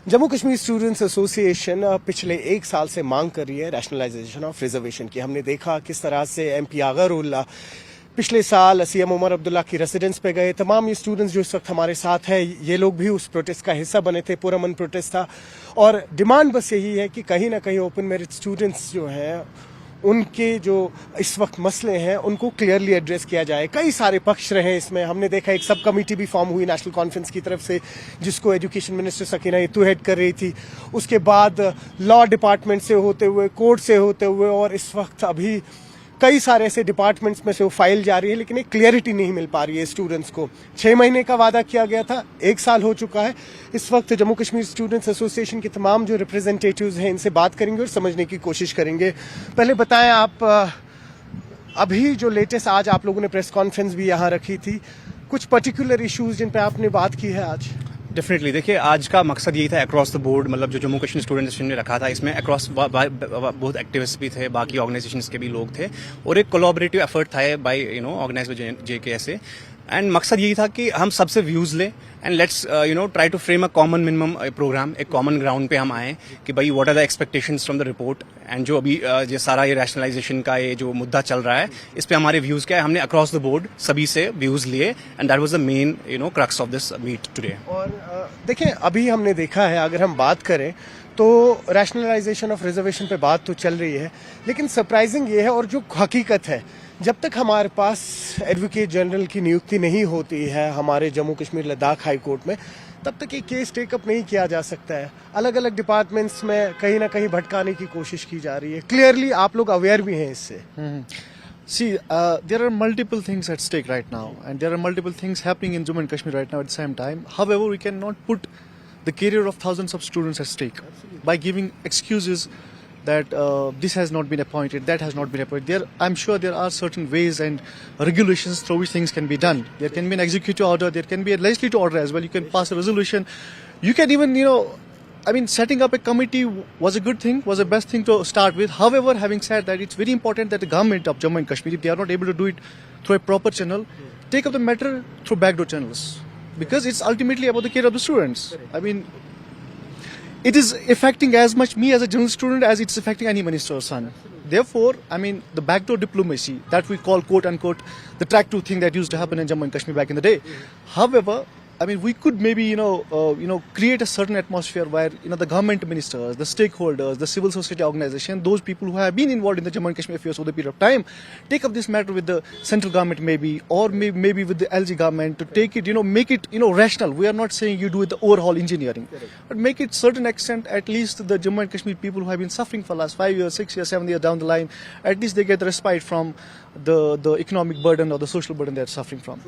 Jammu Kashmir students association पिछले एक साल से मांग कर रही है रैशनलाइजेशन ऑफ रिजर्वेशन की। हमने देखा किस तरह से एमपी आगरुल्ला पिछले साल सीएम उमर अब्दुल्ला की रेसिडेंस पे गए। तमाम ये स्टूडेंट्स जो इस वक्त हमारे साथ हैं, ये लोग भी उस प्रोटेस्ट का हिस्सा बने थे। पुरअमन प्रोटेस्ट था और डिमांड बस यही है कि कहीं ना कहीं ओपन मेरिट स्टूडेंट्स जो हैं उनके जो इस वक्त मसले हैं उनको क्लियरली एड्रेस किया जाए। कई सारे पक्ष रहे इसमें। हमने देखा एक सब कमेटी भी फॉर्म हुई नेशनल कॉन्फ्रेंस की तरफ से, जिसको एजुकेशन मिनिस्टर सकीना इतू हेड कर रही थी। उसके बाद लॉ डिपार्टमेंट से होते हुए, कोर्ट से होते हुए, और इस वक्त अभी कई सारे ऐसे डिपार्टमेंट्स में से वो फाइल जारी है, लेकिन एक क्लियरिटी नहीं मिल पा रही है स्टूडेंट्स को। 6 महीने का वादा किया गया था, 1 साल हो चुका है। इस वक्त जम्मू कश्मीर स्टूडेंट्स एसोसिएशन के तमाम जो रिप्रेजेंटेटिव्स हैं इनसे बात करेंगे और समझने की कोशिश करेंगे। पहले बताएं आप, अभी जो लेटेस्ट आज आप लोगों ने प्रेस कॉन्फ्रेंस भी यहाँ रखी थी, कुछ पर्टिकुलर इश्यूज जिन पे आपने बात की है आज? डेफिनेटली देखिए, आज का मकसद यही था अक्रॉस द बोर्ड, मतलब जो जम्मू कश्मीर स्टूडेंट एसोसिएशन ने रखा था, इसमें अक्रॉस बहुत एक्टिविस्ट भी थे, बाकी ऑर्गेनाइजेशंस के भी लोग थे और एक कोलैबोरेटिव एफर्ट था by organize by JKSA. And मकसद यही था कि हम सबसे व्यूज लें and let's try to frame a common minimum programme, एक कॉमन ग्राउंड पे हम आए कि भाई what are the expectations from the report. And जो अभी ये सारा ये रैशनलाइजेशन का ये जो मुद्दा चल रहा है, इस पे हमारे व्यूज क्या है, हमने अक्रॉस द बोर्ड सभी से व्यूज लिए and that was the main crux of this meet today. और देखें, अभी हमने देखा है, अगर हम बात करें तो रैशनलाइजेशन ऑफ रिजर्वेशन पे बात तो चल रही है, लेकिन सरप्राइजिंग ये है और जो हकीकत है, जब तक हमारे पास एडवोकेट जनरल की नियुक्ति नहीं होती है हमारे जम्मू कश्मीर लद्दाख हाई कोर्ट में, तब तक ये केस टेकअप नहीं किया जा सकता है। अलग अलग डिपार्टमेंट्स में कहीं ना कहीं भटकाने की कोशिश की जा रही है। क्लियरली आप लोग अवेयर भी हैं इससे। See, there are multiple things at stake right now, and there are multiple things happening in Jammu and Kashmir right now at the same time. However, we cannot put the career of thousands of students at stake by giving excuses that this has not been appointed, that has not been appointed. I'm sure there are certain ways and regulations through which things can be done. There can be an executive order, there can be a legislative order as well. You can pass a resolution. You can even, setting up a committee was a good thing, was the best thing to start with. However, having said that, it's very important that the government of Jammu and Kashmir, if they are not able to do it through a proper channel, take up the matter through backdoor channels. Because it's ultimately about the care of the students. It is affecting as much me as a general student as it's affecting any minister's son. Therefore, the backdoor diplomacy that we call quote unquote the track 2 thing that used to happen in Jammu and Kashmir back in the day. However, we could maybe, create a certain atmosphere where, the government ministers, the stakeholders, the civil society organization, those people who have been involved in the Jammu and Kashmir affairs over the period of time, take up this matter with the central government maybe, or maybe with the LG government to take it, make it, rational. We are not saying you do it the overhaul engineering, but make it certain extent, at least the Jammu and Kashmir people who have been suffering for the last 5 years, 6 years, 7 years down the line, at least they get respite from the economic burden or the social burden they are suffering from.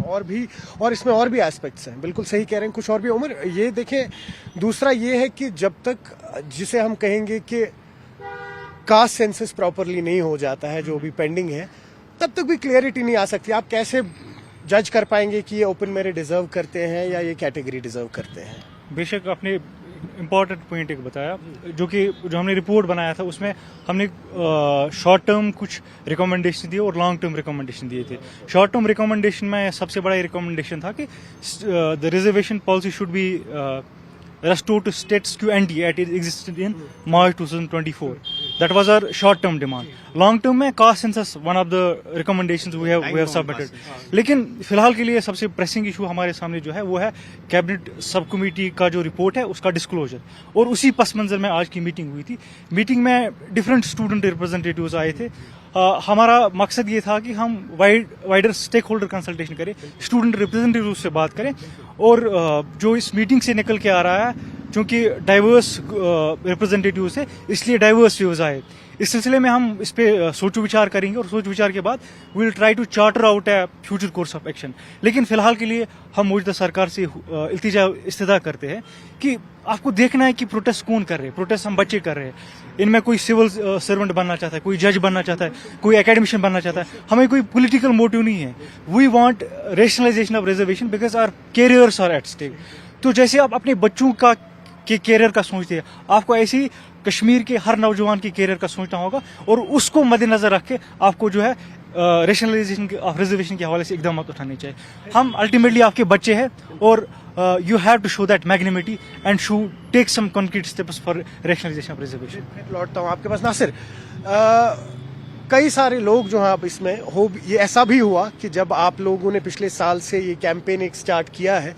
और इसमें और भी aspects हैं, बिल्कुल सही कह रहे हैं। कुछ और भी उमर, ये देखें, दूसरा ये है कि जब तक जिसे हम कहेंगे कि कास्ट सेंसस प्रॉपरली नहीं हो जाता है, जो भी पेंडिंग है, तब तक भी क्लियरिटी नहीं आ सकती। आप कैसे जज कर पाएंगे कि ये ओपन मेरिट डिजर्व करते हैं या ये कैटेगरी डिजर्व करते हैं? बेशक आपने इम्पॉर्टेंट पॉइंट एक बताया, जो हमने रिपोर्ट बनाया था, उसमें हमने शॉर्ट टर्म कुछ रिकमेंडेशन दिए और लॉन्ग टर्म रिकमेंडेशन दिए थे। शॉर्ट टर्म रिकमेंडेशन में सबसे बड़ा रिकमेंडेशन था कि the reservation policy should be restored to status quo ante as it existed in March 2024. That was our short-term demand. Long-term में caste census one of the recommendations we have submitted. लेकिन फिलहाल के लिए सबसे pressing issue हमारे सामने जो है वो है कैबिनेट सब कमेटी का जो रिपोर्ट है उसका डिस्क्लोजर। और उसी पस मंजर में आज की मीटिंग हुई थी। मीटिंग में डिफरेंट स्टूडेंट रिप्रेजेंटेटिव्स आए थे। हमारा मकसद ये था कि हम वाइडर स्टेक होल्डर कंसल्टेशन करें, स्टूडेंट रिप्रेजेंटेटिव से बात करें, और जो इस मीटिंग से निकल के आ रहा है, क्योंकि डाइवर्स रिप्रेजेंटेटिव्स है इसलिए डाइवर्स व्यूज आए। इस सिलसिले में हम इस पे सोच विचार करेंगे और सोच विचार के बाद we will try to charter out a future course of action. लेकिन फिलहाल के लिए हम मौजूदा सरकार से इल्तिजा इस्तिदा करते हैं कि आपको देखना है कि प्रोटेस्ट कौन कर रहे हैं। प्रोटेस्ट हम बच्चे कर रहे हैं, इनमें कोई सिविल सर्वेंट बनना चाहता है, कोई जज बनना चाहता है, कोई एकेडमिशियन बनना चाहता है। हमें कोई पॉलिटिकल मोटिव नहीं है। We want rationalisation of reservation because our careers are at stake. तो जैसे आप अपने बच्चों का के कैरियर का सोचते हैं, आपको ऐसे ही कश्मीर के हर नौजवान के कैरियर का सोचना होगा और उसको मद्देनजर रख के आपको जो है रैशनलाइजेशन ऑफ रिजर्वेशन के हवाले से इकदाम उठाने चाहिए। हम अल्टीमेटली आपके बच्चे हैं और you have to show that magnanimity and take some concrete steps for rationalization of reservation. फिर लौटता हूँ आपके पास नासिर। कई सारे लोग जो हैं अब इसमें हो, ये ऐसा भी हुआ कि जब आप लोगों ने पिछले साल से ये कैंपेन एक स्टार्ट किया है,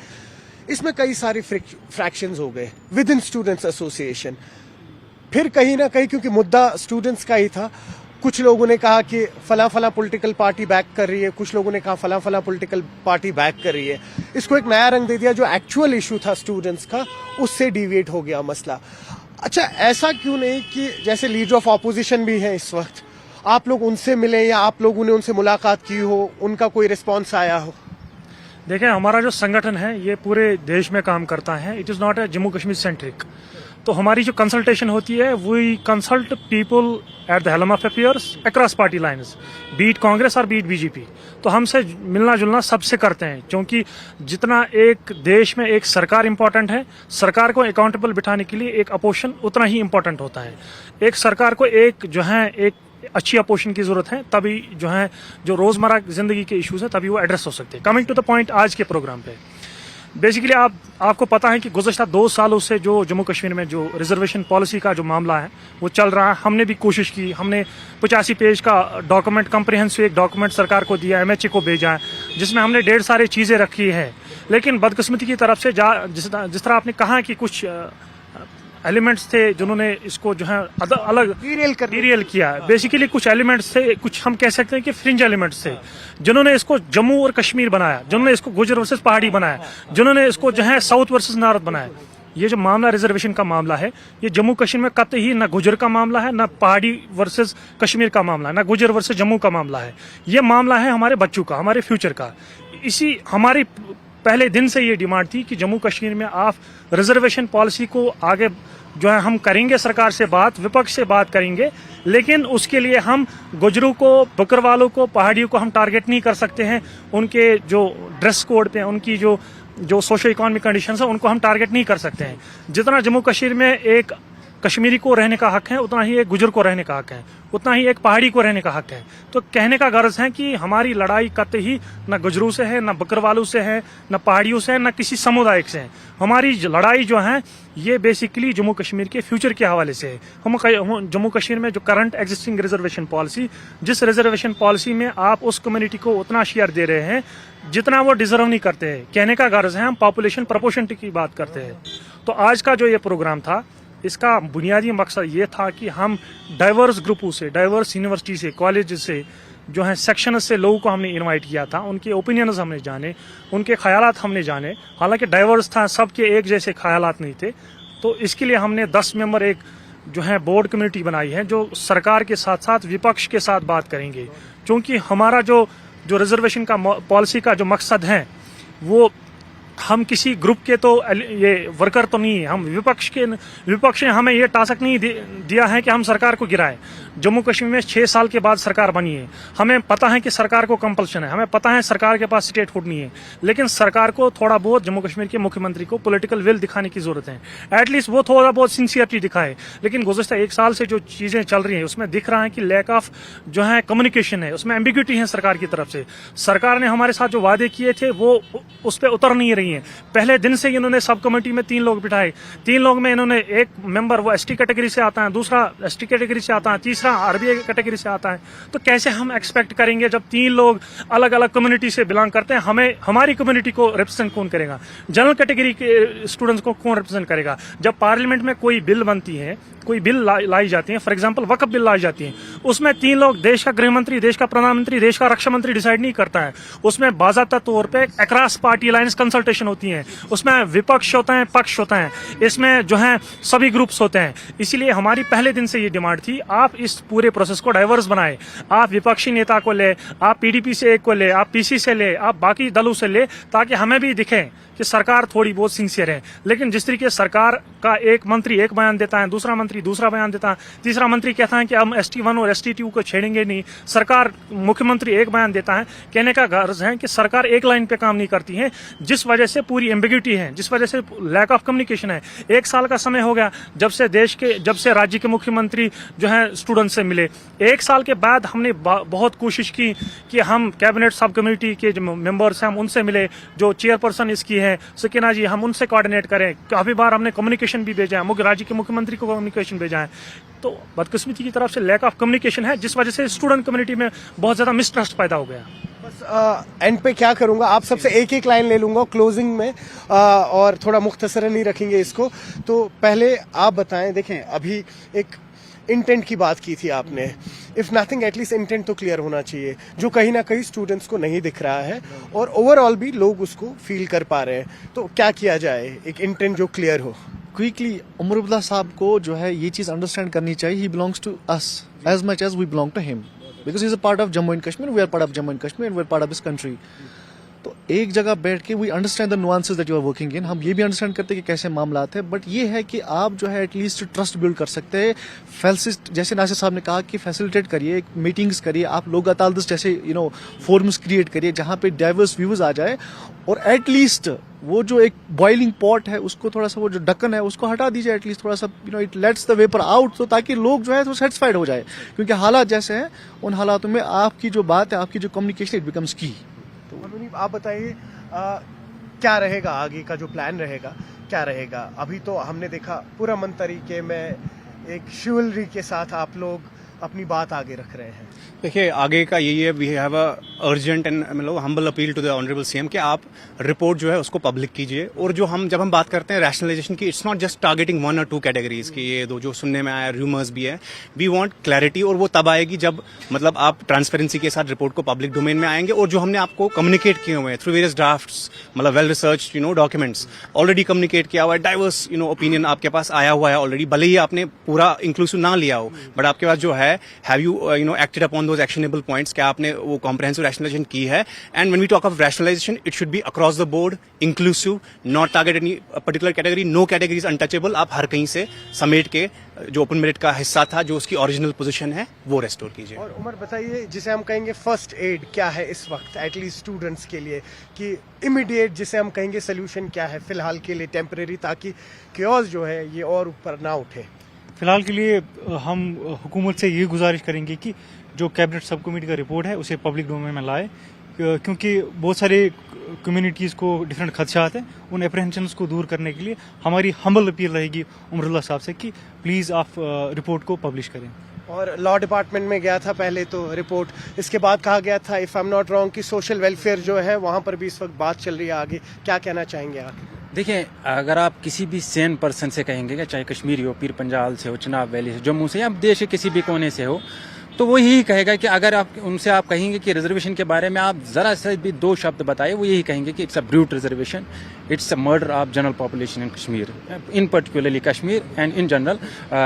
इसमें कई सारे फ्रैक्शंस हो गए विद इन स्टूडेंट्स एसोसिएशन। फिर कहीं ना कहीं क्योंकि मुद्दा स्टूडेंट्स का ही था, कुछ लोगों ने कहा कि फला फला पॉलिटिकल पार्टी बैक कर रही है, कुछ लोगों ने कहा फला फला पॉलिटिकल पार्टी बैक कर रही है। इसको एक नया रंग दे दिया, जो एक्चुअल इशू था स्टूडेंट्स का उससे डिविएट हो गया मसला। अच्छा, ऐसा क्यों नहीं कि जैसे लीडर ऑफ ऑपोजिशन भी है इस वक्त, आप लोग उनसे मिले या आप लोगों ने उनसे मुलाकात की हो, उनका कोई रिस्पॉन्स आया हो? देखिए, हमारा जो संगठन है ये पूरे देश में काम करता है। It is not a Jammu Kashmir centric. तो हमारी जो कंसल्टेशन होती है, we consult people at the helm of affairs across party lines, be it Congress और बीट बीजेपी। तो हमसे मिलना जुलना सबसे करते हैं, क्योंकि जितना एक देश में एक सरकार इंपॉर्टेंट है, सरकार को अकाउंटेबल बिठाने के लिए एक अपोजिशन उतना ही इंपॉर्टेंट होता है। एक सरकार को एक जो है एक अच्छी अपोजिशन की जरूरत है, तभी जो है जो रोजमर्रा जिंदगी के इश्यूज है तभी वो एड्रेस हो सकते हैं। कमिंग टू द पॉइंट आज के प्रोग्राम पे, बेसिकली आपको पता है कि गुज़श्ता 2 सालों से जो जम्मू कश्मीर में जो रिजर्वेशन पॉलिसी का जो मामला है वो चल रहा है। हमने भी कोशिश की, हमने 85 पेज का डॉक्यूमेंट, कम्प्रिहेंसिव एक डॉक्यूमेंट सरकार को दिया, MHA को भेजा है, जिसमें हमने ढेर सारी चीज़ें रखी है। लेकिन बदकिस्मती की तरफ से जिस तरह आपने कहा कि कुछ एलिमेंट्स थे जिन्होंने इसको जो है अलग डीरेल किया। बेसिकली कुछ एलिमेंट्स थे, कुछ हम कह सकते हैं कि फ्रिंज एलिमेंट्स थे, जिन्होंने इसको जम्मू और कश्मीर बनाया, जिन्होंने इसको गुजर वर्सेस पहाड़ी बनाया, जिन्होंने इसको जो है साउथ वर्सेस नॉर्थ बनाया। ये जो मामला रिजर्वेशन का मामला है, ये जम्मू कश्मीर में कतई न गुजर का मामला है, न पहाड़ी वर्सेस कश्मीर का मामला है, न गुजर वर्सेस जम्मू का मामला है। ये मामला है हमारे बच्चों का, हमारे फ्यूचर का। इसी हमारी पहले दिन से ये डिमांड थी कि जम्मू कश्मीर में आप रिजर्वेशन पॉलिसी को आगे जो है हम करेंगे, सरकार से बात, विपक्ष से बात करेंगे, लेकिन उसके लिए हम गुजरों को, बकरवालों को, पहाड़ियों को हम टारगेट नहीं कर सकते हैं। उनके जो ड्रेस कोड पे, उनकी जो सोशो इकोनॉमिक कंडीशंस है, उनको हम टारगेट नहीं कर सकते हैं। जितना जम्मू कश्मीर में एक कश्मीरी को रहने का हक है, उतना ही एक गुजर को रहने का हक है, उतना ही एक पहाड़ी को रहने का हक है। तो कहने का गर्ज है कि हमारी लड़ाई कतई न गुजरों से है, न बकरवालों से है, न पहाड़ियों से है, न किसी समुदाय से है। हमारी लड़ाई जो है ये बेसिकली जम्मू कश्मीर के फ्यूचर के हवाले से है। हम जम्मू कश्मीर में जो करंट एग्जिस्टिंग रिजर्वेशन पॉलिसी, जिस रिजर्वेशन पॉलिसी में आप उस कम्युनिटी को उतना शेयर दे रहे हैं जितना वो डिजर्व नहीं करते हैं। कहने का गर्ज है हम पॉपुलेशन प्रोपोर्शनलिटी की बात करते हैं। तो आज का जो ये प्रोग्राम था, इसका बुनियादी मकसद ये था कि हम डाइवर्स ग्रुपों से, डाइवर्स यूनिवर्सिटी से, कॉलेज से, जो है सेक्शन से लोगों को हमने इनवाइट किया था, उनके ओपिनियंस हमने जाने, उनके ख्यालात हमने जाने। हालांकि डाइवर्स था, सबके एक जैसे ख्यालात नहीं थे। तो इसके लिए हमने 10 मेंबर एक जो है बोर्ड कमेटी बनाई है, जो सरकार के साथ साथ विपक्ष के साथ बात करेंगे। क्योंकि हमारा जो रिजर्वेशन का पॉलिसी का जो मकसद है, वो हम किसी ग्रुप के तो ये वर्कर तो नहीं है। हम विपक्ष ने हमें ये टास्क नहीं दिया है कि हम सरकार को गिराएं। जम्मू कश्मीर में 6 साल के बाद सरकार बनी है। हमें पता है कि सरकार को कंपल्शन है, हमें पता है सरकार के पास स्टेटहुड नहीं है, लेकिन सरकार को थोड़ा बहुत जम्मू कश्मीर के मुख्यमंत्री को पॉलिटिकल विल दिखाने की जरूरत है। एटलीस्ट वो थोड़ा बहुत सिंसियरिटी दिखाए। लेकिन गुज़श्ता 1 साल से जो चीजें चल रही हैं, उसमें दिख रहा है कि लैक ऑफ जो है कम्युनिकेशन है, उसमें एम्बिग्यूटी है सरकार की तरफ से। सरकार ने हमारे साथ जो वादे किए थे वो उस पर उतर नहीं रही है। पहले दिन से इन्होंने सब कमेटी में 3 लोग बिठाए, 3 लोग में इन्होंने एक मेंबर वो ST कैटेगरी से आता है, दूसरा ST कैटेगरी से आता है, तीसरा RBI कैटेगरी से आता है। तो कैसे हम एक्सपेक्ट करेंगे जब 3 लोग अलग अलग कम्युनिटी से बिलोंग करते हैं, हमें हमारी कम्युनिटी को रिप्रेजेंट कौन करेगा? जनरल कैटेगरी के स्टूडेंट्स को कौन रिप्रेजेंट करेगा? जब पार्लियामेंट में कोई बिल बनती है, कोई बिल लाई जाती है, फॉर एग्जांपल वक्फ बिल लाई जाती है, उसमें 3 लोग, देश का गृह मंत्री, देश का प्रधानमंत्री, देश का रक्षा मंत्री डिसाइड नहीं करता है। उसमें बाज़ाब्ता तौर पे अक्रॉस पार्टी लाइन्स कंसल्टेशन होती है, उसमें विपक्ष होता है, पक्ष होता है, इसमें जो है सभी ग्रुप्स होते हैं। इसीलिए हमारी पहले दिन से ये डिमांड थी, आप इस पूरे प्रोसेस को डाइवर्स बनाए। आप विपक्षी नेता को ले, आप PDP से एक को ले, आप PC से ले, आप बाकी दलों से ले, ताकि हमें भी दिखे कि सरकार थोड़ी बहुत सिंसियर है। लेकिन जिस तरीके सरकार का एक मंत्री एक बयान देता है, दूसरा मंत्री दूसरा बयान देता है, तीसरा मंत्री कहता है कि हम ST1 और ST2 को छेड़ेंगे नहीं, सरकार मुख्यमंत्री एक बयान देता है। कहने का गर्ज है कि सरकार एक लाइन पे काम नहीं करती है, जिस वजह से पूरी एम्बिग्यूटी है, जिस वजह से लैक ऑफ कम्युनिकेशन है। 1 साल का समय हो गया जब से राज्य के मुख्यमंत्री जो है स्टूडेंट से मिले। 1 साल के बाद हमने बहुत कोशिश की कि हम कैबिनेट सब कमेटी के जो मेंबर्स हैं हम उनसे मिले, जो चेयरपर्सन इसकी हैं सकीना जी, हम उनसे कोऑर्डिनेट करें। काफ़ी बार हमने कम्युनिकेशन भी भेजा है, राज्य के मुख्यमंत्री को कम्युनिकेशन भेजा है। तो बदकिस्मती की तरफ से लैक ऑफ कम्युनिकेशन है, जिस वजह से स्टूडेंट कम्युनिटी में बहुत ज़्यादा मिसट्रस्ट पैदा हो गया। बस एंड पे क्या करूंगा, आप सबसे एक एक लाइन ले लूंगा क्लोजिंग में, और थोड़ा मुख्तसरन ही रखेंगे इसको। तो पहले आप बताएं, देखें अभी एक इंटेंट की बात की थी आपने, इफ नथिंग एटलीस्ट इंटेंट तो क्लियर होना चाहिए, जो कहीं ना कहीं स्टूडेंट्स को नहीं दिख रहा है और ओवरऑल भी लोग उसको फील कर पा रहे हैं। तो क्या किया जाए, एक इंटेंट जो क्लियर हो? क्विकली उमर अब्दुल्ला साहब को जो है ये चीज अंडरस्टैंड करनी चाहिए, he belongs to us as much as we belong to him, because he is a part of Jammu and Kashmir, we are part of Jammu and Kashmir and we are part of this country. तो एक जगह बैठ के we understand the nuances that you are working in, हम ये भी understand करते हैं कि कैसे मामला है, बट ये है कि आप जो है एटलीस्ट ट्रस्ट बिल्ड कर सकते हैं। जैसे नासिर साहब ने कहा कि फैसिलिटेट करिए, मीटिंग्स करिए, आप लोग अदालत जैसे फोरम्स क्रिएट करिए जहां पे डाइवर्स व्यूज आ जाए, और एटलीस्ट वो जो एक बॉइलिंग पॉट है उसको थोड़ा सा, वो जो ढक्कन है उसको हटा दीजिए एटलीस्ट थोड़ा सा, it let's the vapour out, तो ताकि लोग जो है तो सेटिस्फाइड हो जाए, क्योंकि हालात जैसे हैं उन हालातों में आपकी जो बात है, आपकी जो कम्युनिकेशन, इट बिकम्स की। तो मुनीब आप बताइए, क्या रहेगा आगे का जो प्लान रहेगा, क्या रहेगा? अभी तो हमने देखा पुरअमन तरीके में एक शिवलरी के साथ आप लोग अपनी बात आगे रख रहे हैं। देखिए आगे का यही है, we have a urgent and मतलब humble appeal to the honourable CM कि आप रिपोर्ट जो है उसको पब्लिक कीजिए। और जो जब हम बात करते हैं रैशनलाइजेशन की, इट्स नॉट जस्ट टारगेटिंग 1 और 2 कैटेगरीज की, ये दो जो सुनने में आया रूमर्स भी है, वी वांट क्लैरिटी, और वो तब आएगी जब मतलब आप ट्रांसपेरेंसी के साथ रिपोर्ट को पब्लिक डोमेन में आएंगे। और जो हमने आपको कम्युनिकेट किए हुए हैं थ्रू वेरियस ड्राफ्ट्स, मतलब well research documents already communicate किया हुआ है, डाइवर्स ओपिनियन आपके पास आया हुआ है ऑलरेडी, भले ही आपने पूरा इंक्लूसिव ना लिया हो, बट आपके पास जो है, have you acted upon those actionable points, क्या आपने वो कॉम्प्रहेंसिव रैशनलाइजेशन की है? And when we talk of rationalisation, it should be across the board, inclusive, not target any particular category, no categories untouchable. आप हर कहीं से समेट के जो ओपन मेरिट का हिस्सा था, जो उसकी ओरिजिनल पोजीशन है, वो रेस्टोर कीजिए। और उमर बताइए, जिसे हम कहेंगे फर्स्ट एड क्या है इस वक्त एटलीस्ट स्टूडेंट्स के लिए, कि इमीडिएट जिसे हम कहेंगे सोल्यूशन क्या है फिलहाल के लिए टेम्परेरी, ताकि क्योस जो है ये और ऊपर ना उठे? फिलहाल के लिए हम हुकूमत से ये गुजारिश करेंगे कि जो कैबिनेट सब कमेटी का रिपोर्ट है उसे पब्लिक डोमेन में लाए, क्योंकि बहुत सारे कम्युनिटीज़ को डिफरेंट खदशात हैं, उन अप्रहेंशंस को दूर करने के लिए हमारी हम्बल अपील रहेगी उमरुल्लाह साहब से कि प्लीज़ आप रिपोर्ट को पब्लिश करें। और लॉ डिपार्टमेंट में गया था पहले तो रिपोर्ट, इसके बाद कहा गया था if I am not wrong कि सोशल वेलफेयर जो है वहां पर भी इस वक्त बात चल रही है आगे, क्या कहना चाहेंगे आप? देखिए, अगर आप किसी भी सेन पर्सन से कहेंगे कि चाहे कश्मीरी हो, पीर पंजाल से हो, चिनाब वैली से, जम्मू से, या देश के किसी भी कोने से हो, तो वो यही कहेगा कि अगर आप उनसे आप कहेंगे कि रिजर्वेशन के बारे में आप जरा से भी 2 शब्द बताए, वो यही कहेंगे कि it's a brute reservation, it's a murder of general population in Kashmir, in particularly Kashmir and in general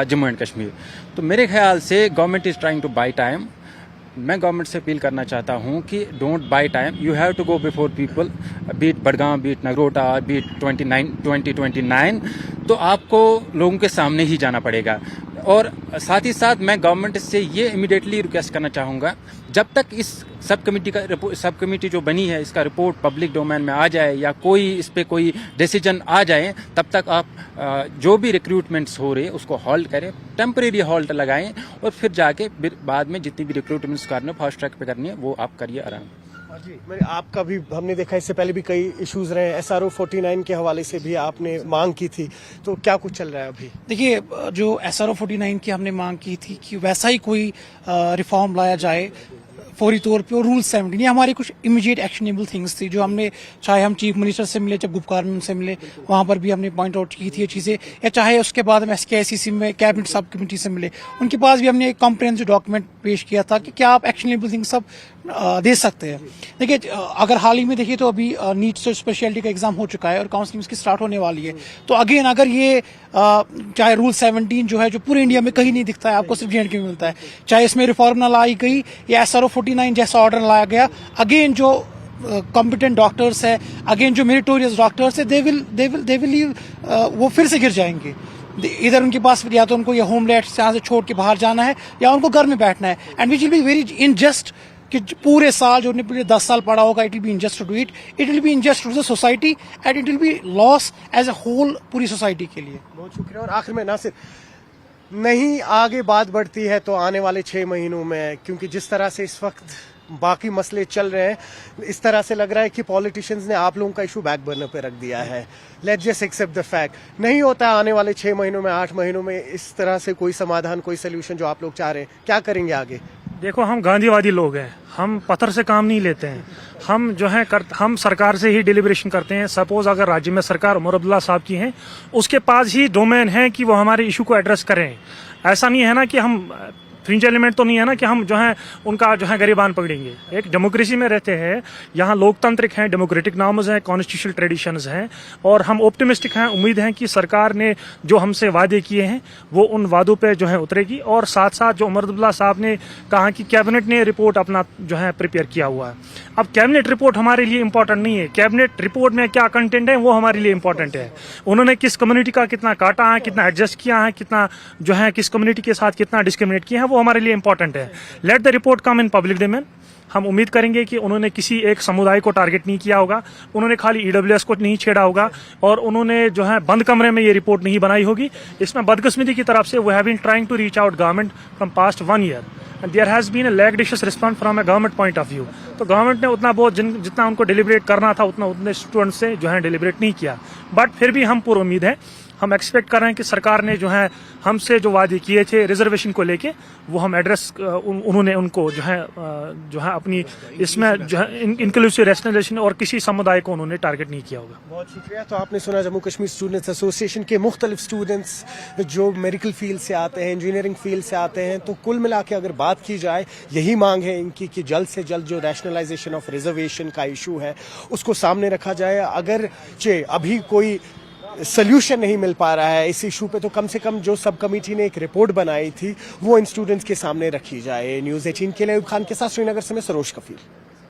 Jammu and Kashmir. तो मेरे ख्याल से government is trying to buy time. मैं गवर्नमेंट से अपील करना चाहता हूं कि don't buy time, you have to go before people, beat Budgam, beat Nagrota, beat 2029, तो आपको लोगों के सामने ही जाना पड़ेगा। और साथ ही साथ मैं गवर्नमेंट से ये इमीडिएटली रिक्वेस्ट करना चाहूँगा, जब तक इस सब कमेटी जो बनी है इसका रिपोर्ट पब्लिक डोमेन में आ जाए या कोई इस पे कोई डिसीजन आ जाए, तब तक आप जो भी रिक्रूटमेंट्स हो रहे उसको हॉल्ट करें, टेम्परेरी हॉल्ट लगाएं, और फिर जाके बाद में जितनी भी रिक्रूटमेंट्स करनी है फास्ट ट्रैक पे करनी है वो आप करिए आराम। जी, आपका भी हमने देखा, इससे पहले भी कई इश्यूज रहे, SRO 49 के हवाले से भी आपने मांग की थी, तो क्या कुछ चल रहा है अभी? देखिए, जो SRO 49 की हमने मांग की थी कि वैसा ही कोई रिफॉर्म लाया जाए फौरी तौर पे, और रूल 17, ये हमारी कुछ इमीडिएट एक्शनेबल थिंग्स थी जो हमने, चाहे हम चीफ मिनिस्टर से मिले, जब गुप्कार से मिले वहाँ पर भी हमने पॉइंट आउट की थी ये चीज़ें, या चाहे उसके बाद हम SKICC में कैबिनेट सब कमेटी से मिले, उनके पास भी हमने एक कॉम्प्रिहेंसिव डॉक्यूमेंट पेश किया था कि क्या आप एक्शनेबल थिंग्स सब दे सकते हैं। देखिए, अगर हाल ही में देखिए तो अभी नीट से स्पेशलिटी का एग्जाम हो चुका है और काउंसलिंग इसकी स्टार्ट होने वाली है, तो अगेन अगर ये चाहे रूल 17 जो है, जो पूरे इंडिया में कहीं नहीं दिखता है, आपको सिर्फ JNK में मिलता है, चाहे इसमें रिफॉर्म ना लाई गई या SRO 49 जैसा ऑर्डर लाया गया, अगेन जो कॉम्पिटेंट डॉक्टर्स है, अगेन जो मेरिटोरियस डॉक्टर्स है, दे विल वो फिर से गिर जाएंगे। इधर उनके पास या तो उनको ये होमलैंड से यहाँ से छोड़ के बाहर जाना है या उनको घर में बैठना है, and which will be very unjust कि पूरे साल जो उन्होंने 10 साल पढ़ा होगा, it will be unjust to do it will be unjust to the society and it will be loss as a whole पूरी सोसाइटी के लिए। बहुत शुक्रिया। और आखिर में नासिर, नहीं आगे बात बढ़ती है तो आने वाले 6 महीनों में, क्योंकि जिस तरह से इस वक्त बाकी मसले चल रहे हैं। इस तरह से लग रहा है कि पॉलिटिशियंस ने आप लोगों का इशू बैक बर्नर पे रख दिया है। Let's just accept the fact, नहीं होता आने वाले 6 महीनों में, 8 महीनों में इस तरह से कोई समाधान, कोई सोल्यूशन जो आप लोग चाह रहे हैं, क्या करेंगे आगे? देखो, हम गांधीवादी लोग हैं, हम पत्थर से काम नहीं लेते हैं। हम जो है हम सरकार से ही डिलिब्रेशन करते हैं। सपोज अगर राज्य में सरकार उमर अब्दुल्ला साहब की है, उसके पास ही डोमेन है कि वो हमारे इशू को एड्रेस करें। ऐसा नहीं है ना कि हम फ्रिंज एलिमेंट तो नहीं है ना कि हम जो है उनका जो है गरिबान पकड़ेंगे। एक डेमोक्रेसी में रहते हैं, यहाँ लोकतांत्रिक हैं, डेमोक्रेटिक नॉर्म्स हैं, कॉन्स्टिट्यूशनल ट्रेडिशंस हैं, और हम ऑप्टिमिस्टिक हैं। उम्मीद है कि सरकार ने जो हमसे वादे किए हैं वो उन वादों पे जो है उतरेगी। और साथ साथ जो उमर अब्दुल्ला साहब ने कहा कि कैबिनेट ने रिपोर्ट अपना जो है प्रिपेयर किया हुआ है। अब कैबिनेट रिपोर्ट हमारे लिए इंपॉर्टेंट नहीं है, कैबिनेट रिपोर्ट में क्या कंटेंट है वो हमारे लिए इंपॉर्टेंट है। उन्होंने किस कम्युनिटी का कितना काटा है, कितना एडजस्ट किया है, कितना जो है किस कम्युनिटी के साथ कितना डिस्क्रिमिनेट किया है, वो हमारे लिए इंपॉर्टेंट है। Let the report come in public domain. हम उम्मीद करेंगे कि उन्होंने किसी एक समुदाय को टारगेट नहीं किया होगा, उन्होंने खाली ईडब्ल्यूएस को नहीं छेड़ा होगा, और उन्होंने जो है बंद कमरे में ये रिपोर्ट नहीं बनाई होगी। इसमें बदकिस्मती की तरफ से we have been trying to reach out government from past 1 year and there has been a lackadaisical response from a government point of view. तो गवर्नमेंट ने उतना बहुत जितना उनको डिलिब्रेट करना था उतने स्टूडेंट से जो है डिलिब्रेट नहीं किया। बट फिर भी हम पूरी उम्मीद है, हम एक्सपेक्ट कर रहे हैं कि सरकार ने जो है हमसे जो वादे किए थे रिजर्वेशन को लेके वो हम एड्रेस, उन्होंने उनको जो है अपनी इसमें जो है इंक्लूसिव रैशनलाइजेशन और किसी समुदाय को उन्होंने टारगेट नहीं किया होगा। बहुत शुक्रिया। तो आपने सुना जम्मू कश्मीर स्टूडेंट्स एसोसिएशन के मुख्तलिफ स्टूडेंट्स जो मेडिकल फील्ड से आते हैं, इंजीनियरिंग फील्ड से आते हैं। तो कुल मिला के अगर बात की जाए, यही मांग है इनकी कि जल्द से जल्द जो रैशनलाइजेशन ऑफ रिजर्वेशन का इशू है उसको सामने रखा जाए। अगर अभी कोई सोल्यूशन नहीं मिल पा रहा है इस इशू पे, तो कम से कम जो सब कमेटी ने एक रिपोर्ट बनाई थी वो इन स्टूडेंट्स के सामने रखी जाए। न्यूज़ 18 के लिए अयूब खान के साथ श्रीनगर से मैं सरोज कफील।